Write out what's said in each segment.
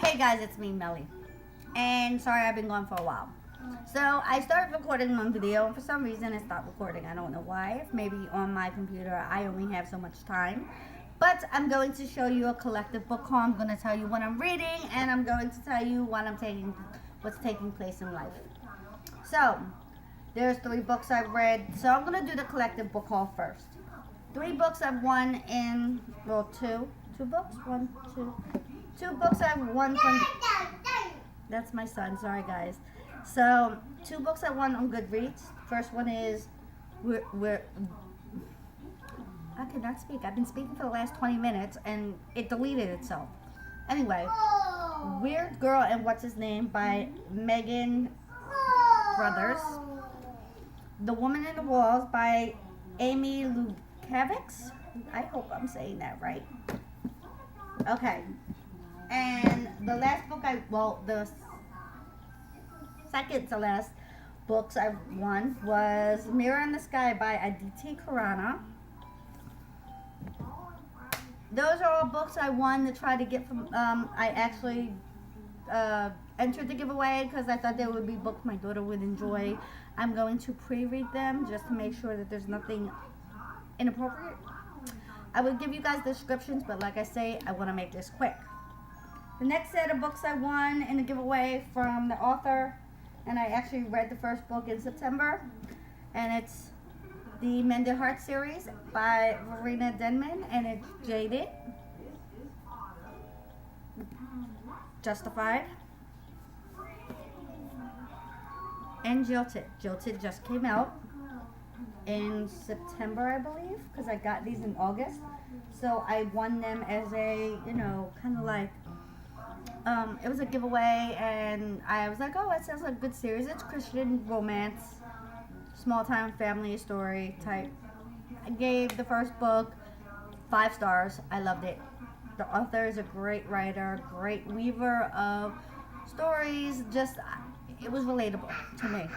Hey guys, it's me, Melly. And sorry I've been gone for a while. So I started recording one video and for some reason it stopped recording. I don't know why. Maybe on my computer I only have so much time. But I'm going to show you a collective book haul. I'm going to tell you what I'm reading and I'm going to tell you what's taking place in life. So there's 3 books I've read. So I'm going to do the collective book haul first. 3 books I've won in, well, 2 books? 1, 2. 2 books I've won from, that's my son, sorry guys. So 2 books I won on Goodreads. First one is, I cannot speak. I've been speaking for the last 20 minutes and it deleted itself. Anyway, Weird Girl and What's His Name by Megan Brothers. The Woman in the Walls by Amy Lukavix. I hope I'm saying that right. Okay. And the last book the second to last books I won was Mirror in the Sky by Aditi Khurana. Those are all books I won to try to get from, I actually entered the giveaway because I thought they would be books my daughter would enjoy. I'm going to pre-read them just to make sure that there's nothing inappropriate. I will give you guys descriptions, but like I say, I want to make this quick. The next set of books I won in the giveaway from the author, and I actually read the first book in September, and it's the Mended Heart series by Verena Denman, and it's Jaded, Justified, and Jilted. Jilted just came out in September, I believe, because I got these in August. So I won them as a, kind of like, it was a giveaway, and I was like, oh, it sounds like a good series. It's Christian romance, small town family story type. I gave the first book 5 stars. I loved it. The author is a great writer, great weaver of stories. Just, it was relatable to me.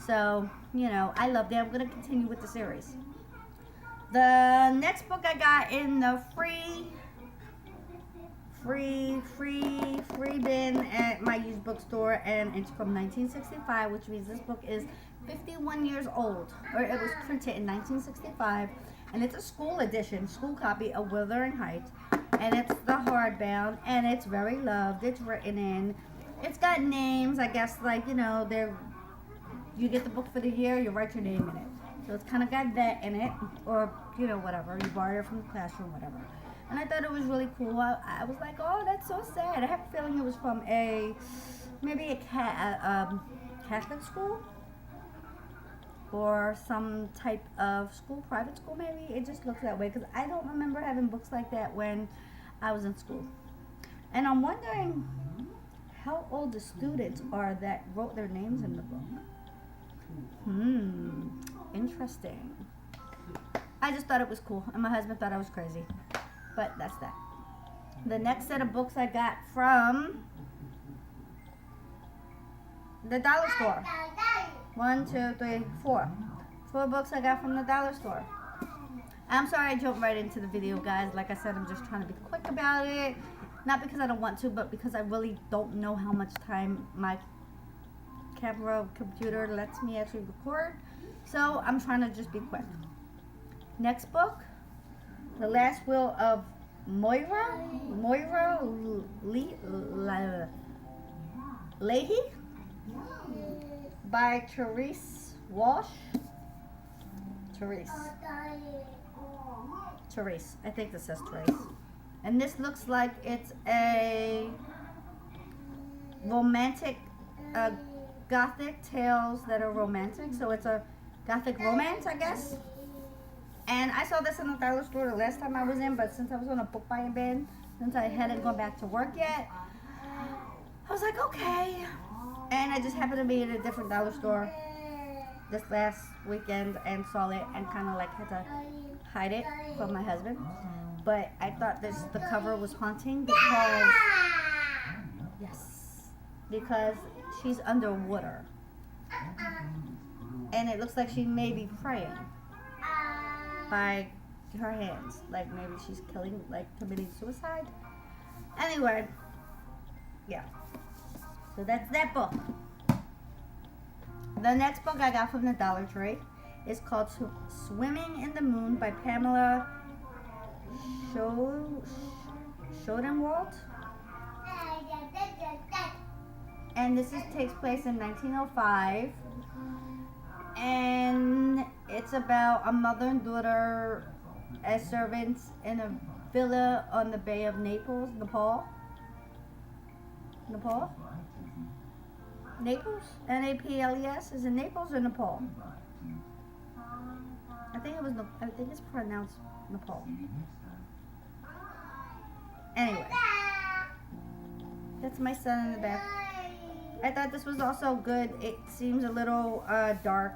So, I loved it. I'm going to continue with the series. The next book I got in the free bin at my used bookstore, and it's from 1965, which means this book is 51 years old, or it was printed in 1965, and it's a school edition, school copy of Wuthering Heights, and it's the hardbound, and it's very loved. It's written in, it's got names, I guess, like, you get the book for the year, you write your name in it. So it's kind of got that in it, or, whatever. You borrow it from the classroom, whatever. And I thought it was really cool. I was like, oh, that's so sad. I have a feeling it was from maybe a Catholic school, or some type of school, private school maybe. It just looks that way, because I don't remember having books like that when I was in school. And I'm wondering how old the students are that wrote their names in the book. Interesting. I just thought it was cool, and my husband thought I was crazy. But that's that. The next set of books I got from the dollar store. 1, 2, 3, 4. 4 books I got from the dollar store. I'm sorry I jumped right into the video, guys. Like I said, I'm just trying to be quick about it. Not because I don't want to, but because I really don't know how much time my computer lets me actually record. So I'm trying to just be quick. Next book, The Last Will of Moira Leahy by Therese Walsh. Therese. I think this says Therese. And this looks like it's a romantic, gothic tales that are romantic. So it's a gothic romance, I guess. And I saw this in the dollar store the last time I was in, but since I was on a book buying bin, since I hadn't gone back to work yet, I was like, okay. And I just happened to be in a different dollar store this last weekend and saw it and kind of like had to hide it from my husband. But I thought the cover was haunting because she's underwater. And it looks like she may be praying by her hands. Like maybe she's committing suicide. Anyway, Yeah. So that's that book. The next book I got from the Dollar Tree is called Swimming in the Moon by Pamela Schoenwald. And this takes place in 1905. And it's about a mother and daughter as servants in a villa on the Bay of Naples, Nepal. Naples? Naples? Is it Naples or Nepal? I think it's pronounced Nepal. Anyway, that's my son in the back. I thought this was also good. It seems a little dark.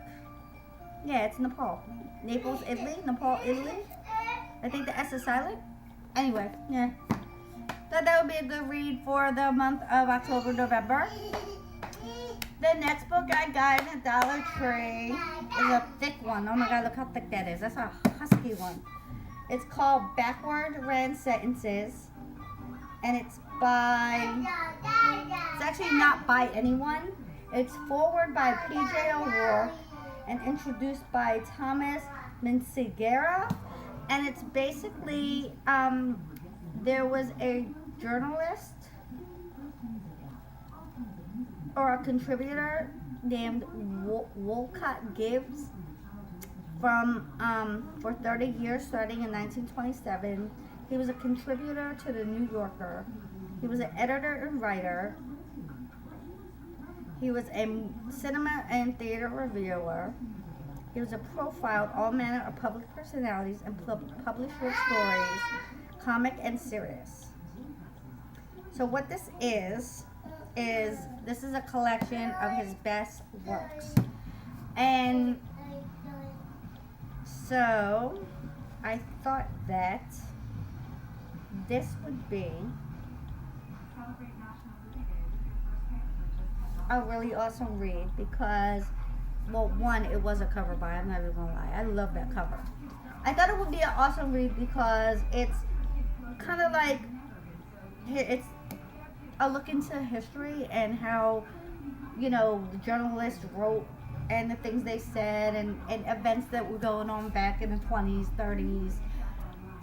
Yeah, it's Nepal. Naples, Italy. Nepal, Italy. I think the S is silent. Anyway, yeah. Thought that would be a good read for the month of October, November. The next book I got in the Dollar Tree is a thick one. Oh my God, look how thick that is. That's a husky one. It's called Backward Read Sentences. And it's actually not by anyone. It's forward by P.J. O'Rourke and introduced by Thomas Minsigera. And it's basically, there was a journalist or a contributor named Wolcott Gibbs for 30 years, starting in 1927. He was a contributor to the New Yorker. He was an editor and writer. He was a cinema and theater reviewer. He was a profiled all manner of public personalities and published short stories, comic and serious. So what this is this is a collection of his best works. And so I thought that this would be a really awesome read because, well, one, it was a cover by, I'm not even gonna lie, I love that cover. I thought it would be an awesome read because it's kind of like, it's a look into history and how, you know, the journalists wrote and the things they said and events that were going on back in the 20s, 30s,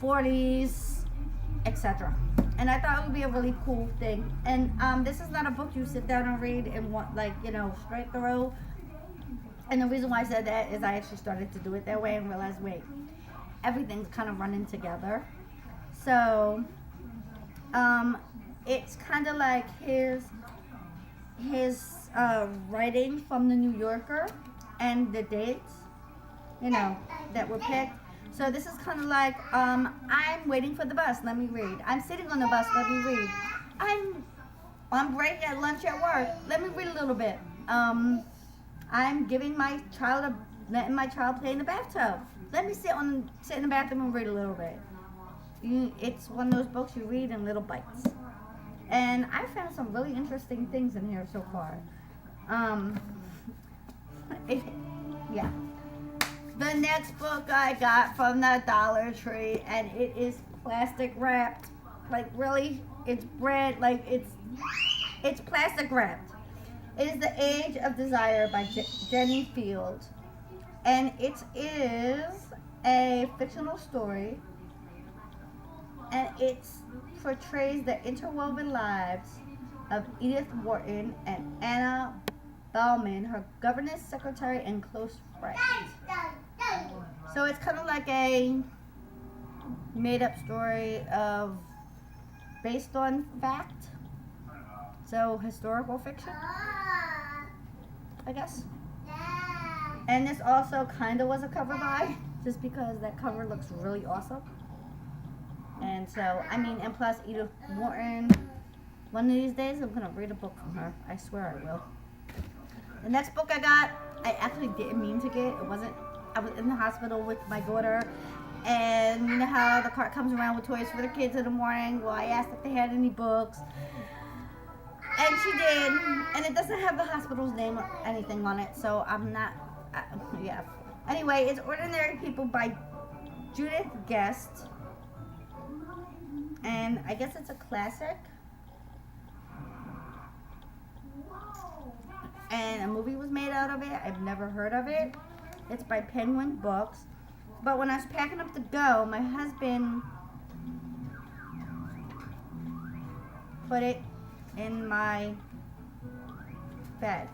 40s, etc. And I thought it would be a really cool thing. And this is not a book you sit down and read and want, like, you know, straight through. And the reason why I said that is I actually started to do it that way and realized, wait, everything's kind of running together. So it's kind of like his writing from the New Yorker and the dates, you know, that were picked. So this is kind of like, I'm waiting for the bus, let me read. I'm sitting on the bus, let me read. I'm break at lunch at work, let me read a little bit. I'm letting my child play in the bathtub. Let me sit in the bathroom and read a little bit. It's one of those books you read in little bites. And I found some really interesting things in here so far. Yeah. The next book I got from the Dollar Tree, and it is plastic wrapped. Like, really, it's bread, like it's plastic wrapped. It is The Age of Desire by Jenny Field. And it is a fictional story. And it portrays the interwoven lives of Edith Wharton and Anna Bauman, her governess, secretary, and close friend. So it's kind of like a made-up story based on fact. So historical fiction, I guess. And this also kind of was a cover by, just because that cover looks really awesome. And so, I mean, and plus Edith Wharton, one of these days I'm going to read a book from her. I swear I will. The next book I got, I actually didn't mean to get. I was in the hospital with my daughter. And you know how the cart comes around with toys for the kids in the morning? Well, I asked if they had any books. And she did. And it doesn't have the hospital's name or anything on it. So I'm not, yeah. Anyway, it's Ordinary People by Judith Guest. And I guess it's a classic. and a movie was made out of it. I've never heard of it. It's by Penguin Books. But when I was packing up to go, my husband put it in my bed.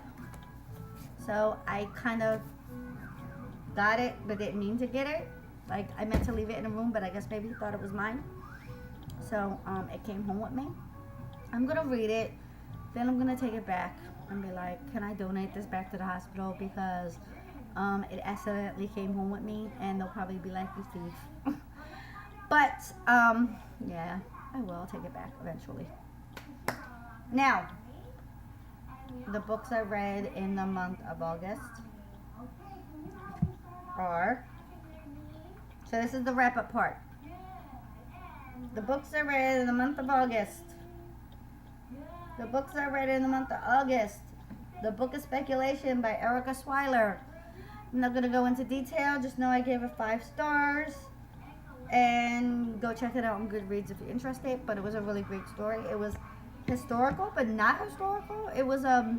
So I kind of got it, but didn't mean to get it. Like, I meant to leave it in a room, but I guess maybe he thought it was mine. So it came home with me. I'm gonna read it, then I'm gonna take it back and be like, can I donate this back to the hospital, because it accidentally came home with me, and they'll probably be like, you thief. But yeah, I will take it back eventually. Now, the books I read in the month of August are, so this is the wrap-up part. The books I read in the month of August. The books I read in the month of August. The Book of Speculation by Erica Swyler. I'm not going to go into detail. Just know I gave it 5 stars. And go check it out on Goodreads if you're interested. But it was a really great story. It was historical, but not historical. It was a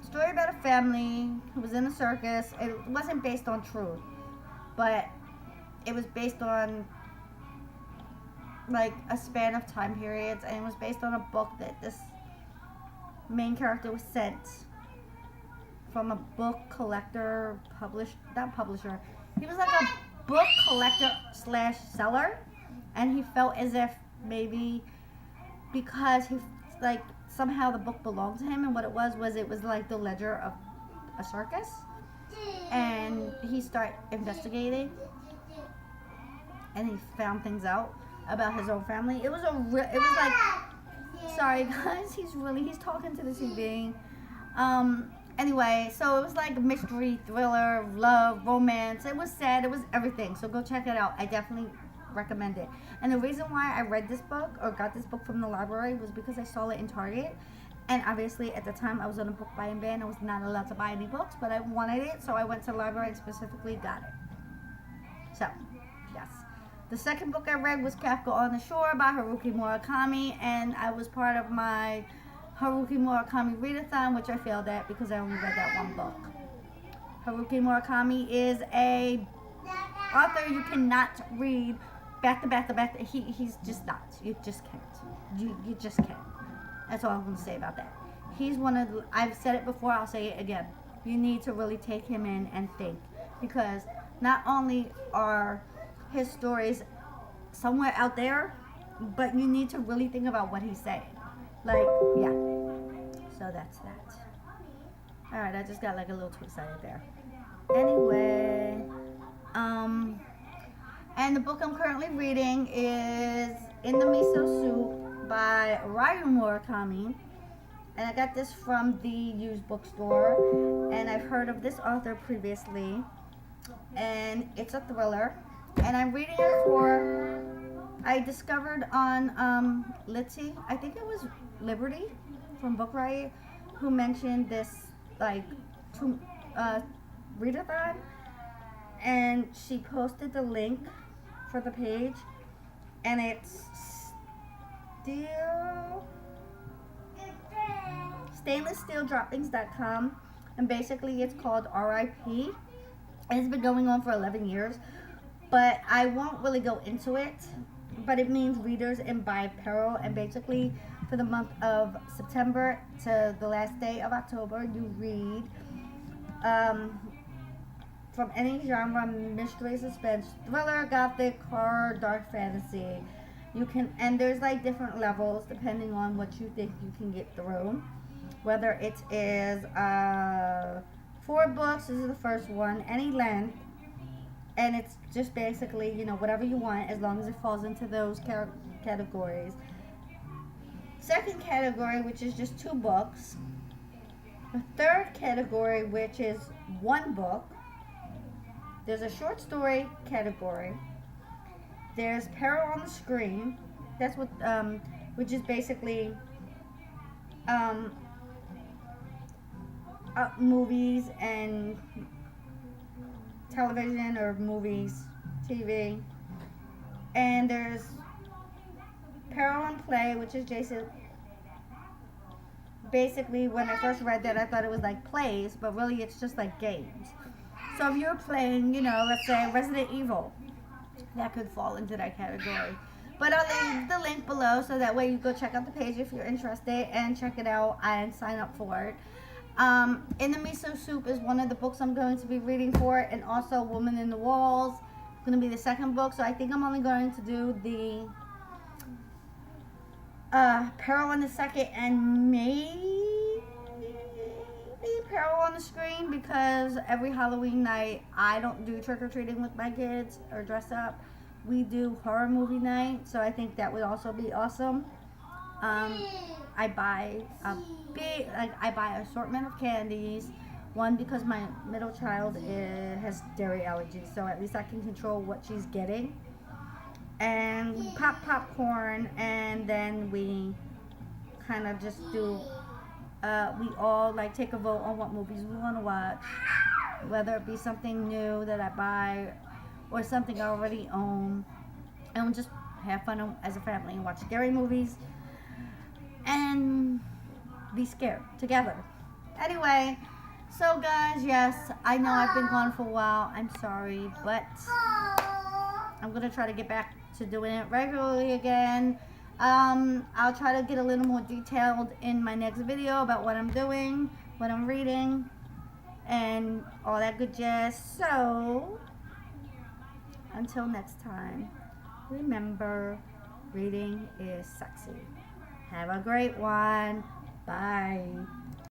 story about a family who was in a circus. It wasn't based on truth, but it was based on like a span of time periods, and it was based on a book that this main character was sent from a book collector, not publisher. He was like a book collector slash seller, and he felt as if maybe because he like somehow the book belonged to him, and what it was like the ledger of a circus, and he started investigating, and he found things out about his own family. It was like, sorry guys, he's talking to the TV. Anyway, so it was like a mystery, thriller, love, romance. It was sad. It was everything. So go check it out. I definitely recommend it. And the reason why I read this book or got this book from the library was because I saw it in Target. And obviously at the time I was on a book buying ban. I was not allowed to buy any books, but I wanted it. So I went to the library and specifically got it. So, yes. The second book I read was Kafka on the Shore by Haruki Murakami. And I was part of my Haruki Murakami readathon, which I failed at because I only read that one book. Haruki Murakami is a author you cannot read back to back to back. He's just not. You just can't. You just can't. That's all I'm going to say about that. He's one of the, I've said it before, I'll say it again. You need to really take him in and think, because not only are his stories somewhere out there, but you need to really think about what he's saying. Like, yeah. So that's that. Alright, I just got like a little too excited there. Anyway, and the book I'm currently reading is In the Miso Soup by Ryu Murakami. And I got this from the used bookstore. And I've heard of this author previously. And it's a thriller. And I'm reading it for, I discovered on Litzy, I think it was Liberty from Book Riot, who mentioned this like readathon, and she posted the link for the page, and it's stainlesssteeldroppings.com, and basically it's called RIP, and it's been going on for 11 years, but I won't really go into it. But it means readers imbibe peril, and basically for the month of September to the last day of October, you read from any genre: mystery, suspense, thriller, gothic, horror, dark fantasy. You can, and there's like different levels depending on what you think you can get through. Whether it is 4 books, this is the first one, any length. And it's just basically, you know, whatever you want, as long as it falls into those categories. Second category, which is just 2 books. The third category, which is 1 book. There's a short story category. There's Peril on the Screen. That's what, which is basically movies and television, or movies, TV. And there's Peril on Play, which is basically, when I first read that, I thought it was like plays, but really it's just like games. So if you're playing, let's say Resident Evil, that could fall into that category. But I'll leave the link below so that way you go check out the page if you're interested and check it out and sign up for it. In the Miso Soup is one of the books I'm going to be reading for it, and also Woman in the Walls is going to be the second book. So I think I'm only going to do the Peril on the Second and maybe Peril on the Screen, because every Halloween night I don't do trick-or-treating with my kids or dress up. We do horror movie night, so I think that would also be awesome. I buy I buy an assortment of candies. One, because my middle child has dairy allergies, so at least I can control what she's getting. And we pop popcorn, and then we kind of just do. We all like take a vote on what movies we want to watch, whether it be something new that I buy or something I already own, and we'll just have fun as a family and watch scary movies and be scared together. Anyway, so guys, yes, I know I've been gone for a while. I'm sorry, but I'm gonna try to get back to doing it regularly again. I'll try to get a little more detailed in my next video about what I'm doing, what I'm reading, and all that good jazz. So until next time, remember, reading is sexy. Have a great one. Bye.